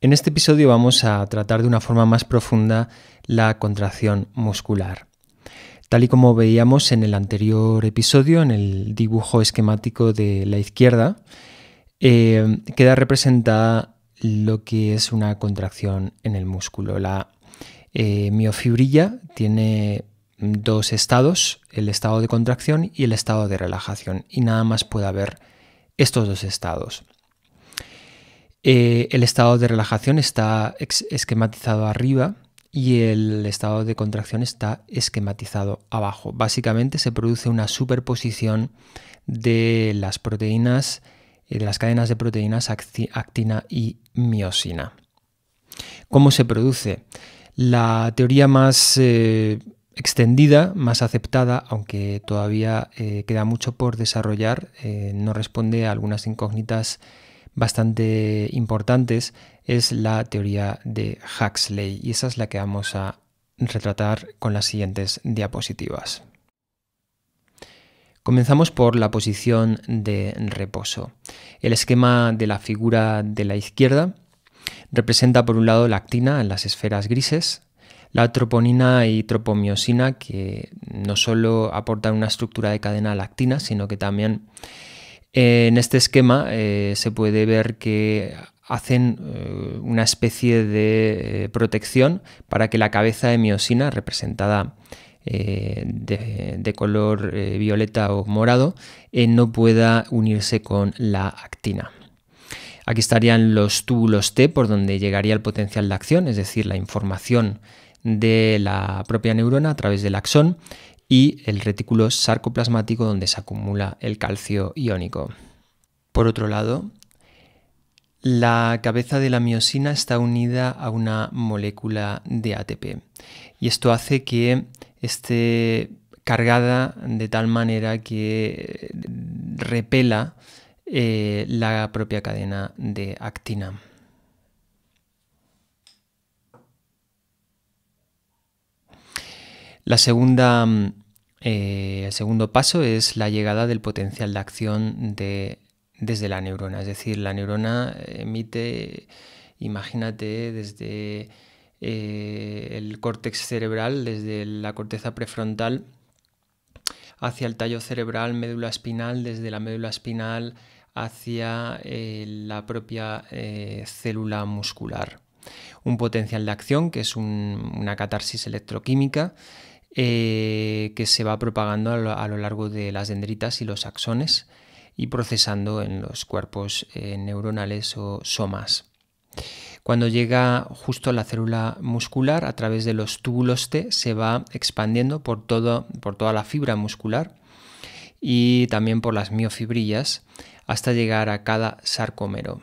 En este episodio vamos a tratar de una forma más profunda la contracción muscular. Tal y como veíamos en el anterior episodio, en el dibujo esquemático de la izquierda, queda representada lo que es una contracción en el músculo. La miofibrilla tiene dos estados, el estado de contracción y el estado de relajación, y nada más puede haber estos dos estados. El estado de relajación está esquematizado arriba y el estado de contracción está esquematizado abajo. Básicamente se produce una superposición de las proteínas, de las cadenas de proteínas actina y miosina. ¿Cómo se produce? La teoría más extendida, más aceptada, aunque todavía queda mucho por desarrollar, no responde a algunas incógnitas bastante importantes, es la teoría de Huxley, y esa es la que vamos a retratar con las siguientes diapositivas. Comenzamos por la posición de reposo. El esquema de la figura de la izquierda representa por un lado la actina en las esferas grises, la troponina y tropomiosina, que no solo aportan una estructura de cadena a la actina, sino que también en este esquema se puede ver que hacen una especie de protección para que la cabeza de miosina, representada de color violeta o morado, no pueda unirse con la actina. Aquí estarían los túbulos T por donde llegaría el potencial de acción, es decir, la información de la propia neurona a través del axón, y el retículo sarcoplasmático donde se acumula el calcio iónico. Por otro lado, la cabeza de la miosina está unida a una molécula de ATP, y esto hace que esté cargada de tal manera que repela la propia cadena de actina. El segundo paso es la llegada del potencial de acción desde la neurona. Es decir, la neurona emite, imagínate, desde el córtex cerebral, desde la corteza prefrontal, hacia el tallo cerebral, médula espinal, desde la médula espinal hacia la propia célula muscular. Un potencial de acción que es una catarsis electroquímica que se va propagando a lo largo de las dendritas y los axones y procesando en los cuerpos neuronales o somas. Cuando llega justo a la célula muscular, a través de los túbulos T se va expandiendo por toda la fibra muscular y también por las miofibrillas hasta llegar a cada sarcómero.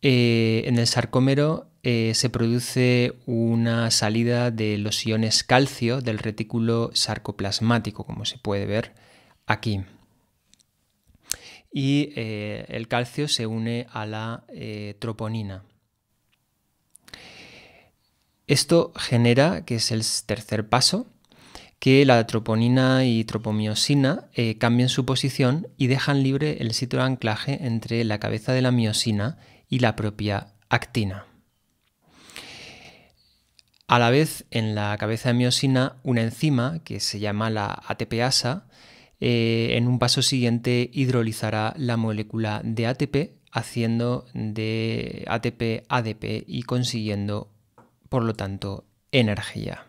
En el sarcómero se produce una salida de los iones calcio del retículo sarcoplasmático, como se puede ver aquí. Y el calcio se une a la troponina. Esto genera, que es el tercer paso, que la troponina y tropomiosina cambien su posición y dejan libre el sitio de anclaje entre la cabeza de la miosina y la propia actina. A la vez, en la cabeza de miosina, una enzima que se llama la ATPasa, en un paso siguiente hidrolizará la molécula de ATP, haciendo de ATP ADP y consiguiendo, por lo tanto, energía.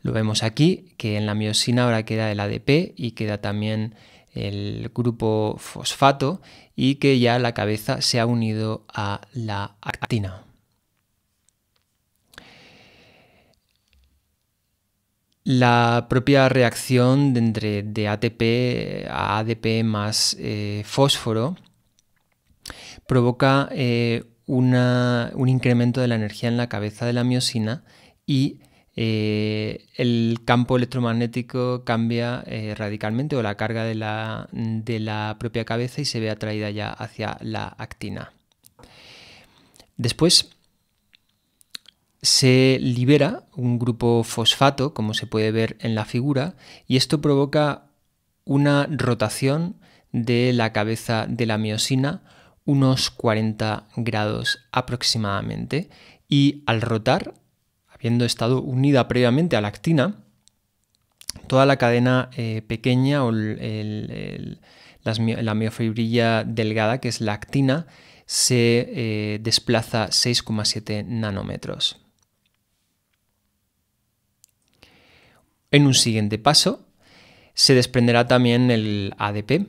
Lo vemos aquí, que en la miosina ahora queda el ADP y queda también el grupo fosfato, y que ya la cabeza se ha unido a la actina. La propia reacción de ATP a ADP más fósforo provoca un incremento de la energía en la cabeza de la miosina y el campo electromagnético cambia radicalmente, o la carga de la propia cabeza, y se ve atraída ya hacia la actina. Después se libera un grupo fosfato, como se puede ver en la figura, y esto provoca una rotación de la cabeza de la miosina unos 40 grados aproximadamente, y al rotar, habiendo estado unida previamente a la actina, toda la cadena pequeña o la miofibrilla delgada, que es la actina, se desplaza 6,7 nanómetros. En un siguiente paso se desprenderá también el ADP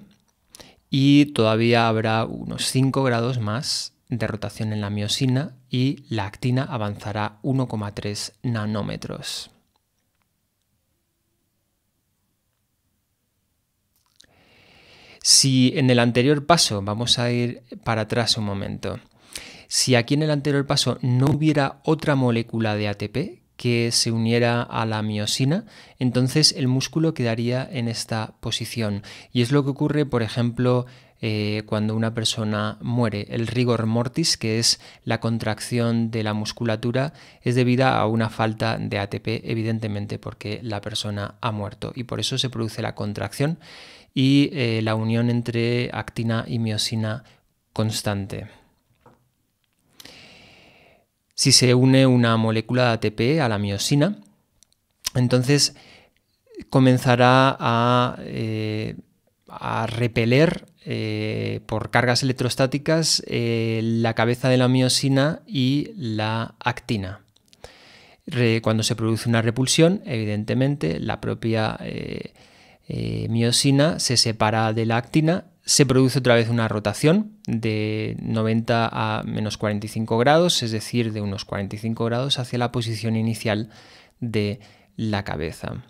y todavía habrá unos 5 grados más de rotación en la miosina y la actina avanzará 1,3 nanómetros. Si en el anterior paso, vamos a ir para atrás un momento, si aquí en el anterior paso no hubiera otra molécula de ATP que se uniera a la miosina, entonces el músculo quedaría en esta posición. Y es lo que ocurre, por ejemplo, cuando una persona muere. El rigor mortis, que es la contracción de la musculatura, es debida a una falta de ATP, evidentemente porque la persona ha muerto, y por eso se produce la contracción y la unión entre actina y miosina constante. Si se une una molécula de ATP a la miosina, entonces comenzará a repeler por cargas electrostáticas la cabeza de la miosina y la actina. Cuando se produce una repulsión, evidentemente la propia miosina se separa de la actina, se produce otra vez una rotación de 90 a menos 45 grados, es decir, de unos 45 grados hacia la posición inicial de la cabeza.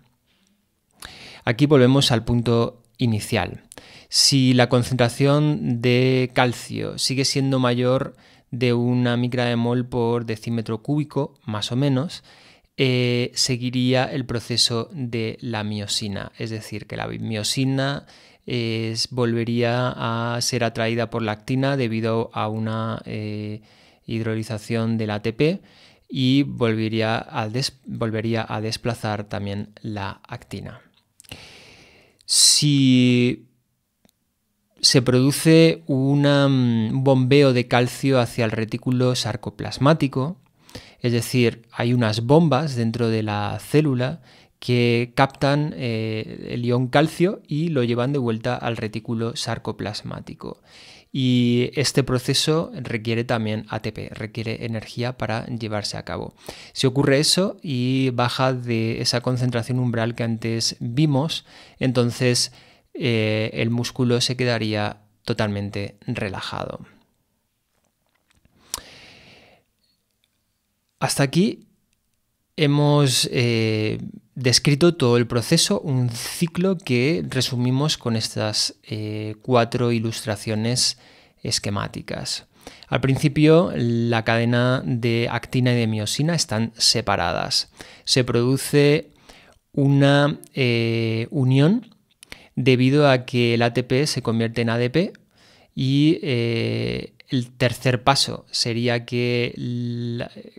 Aquí volvemos al punto inicial. Si la concentración de calcio sigue siendo mayor de 1 micra de mol por decímetro cúbico, más o menos, seguiría el proceso de la miosina, es decir, que la miosina volvería a ser atraída por la actina debido a una hidrolización del ATP y volvería a desplazar también la actina. Si se produce un bombeo de calcio hacia el retículo sarcoplasmático, es decir, hay unas bombas dentro de la célula que captan el ion calcio y lo llevan de vuelta al retículo sarcoplasmático. Y este proceso requiere también ATP, requiere energía para llevarse a cabo. Si ocurre eso y baja de esa concentración umbral que antes vimos, entonces el músculo se quedaría totalmente relajado. Hasta aquí hemos descrito todo el proceso, un ciclo que resumimos con estas 4 ilustraciones esquemáticas. Al principio, la cadena de actina y de miosina están separadas. Se produce una unión debido a que el ATP se convierte en ADP y el tercer paso sería que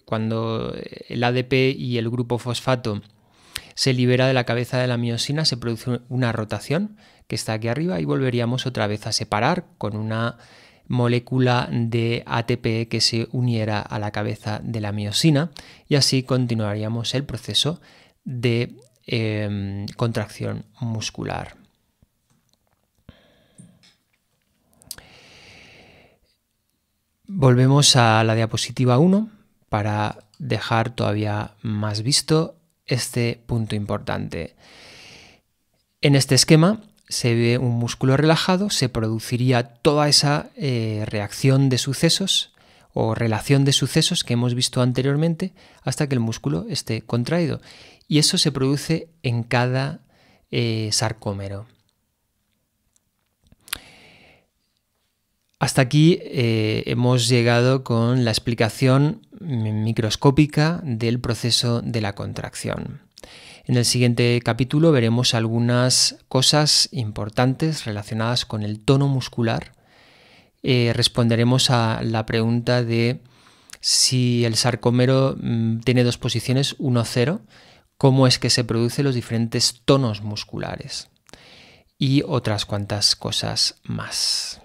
cuando el ADP y el grupo fosfato se libera de la cabeza de la miosina, se produce una rotación que está aquí arriba y volveríamos otra vez a separar con una molécula de ATP que se uniera a la cabeza de la miosina, y así continuaríamos el proceso de contracción muscular. Volvemos a la diapositiva 1 para dejar todavía más visto este punto importante. En este esquema se ve un músculo relajado, se produciría toda esa reacción de sucesos o relación de sucesos que hemos visto anteriormente hasta que el músculo esté contraído. Y eso se produce en cada sarcómero. Hasta aquí hemos llegado con la explicación microscópica del proceso de la contracción. En el siguiente capítulo veremos algunas cosas importantes relacionadas con el tono muscular. Responderemos a la pregunta de si el sarcómero tiene 2 posiciones, 1, 0, cómo es que se producen los diferentes tonos musculares y otras cuantas cosas más.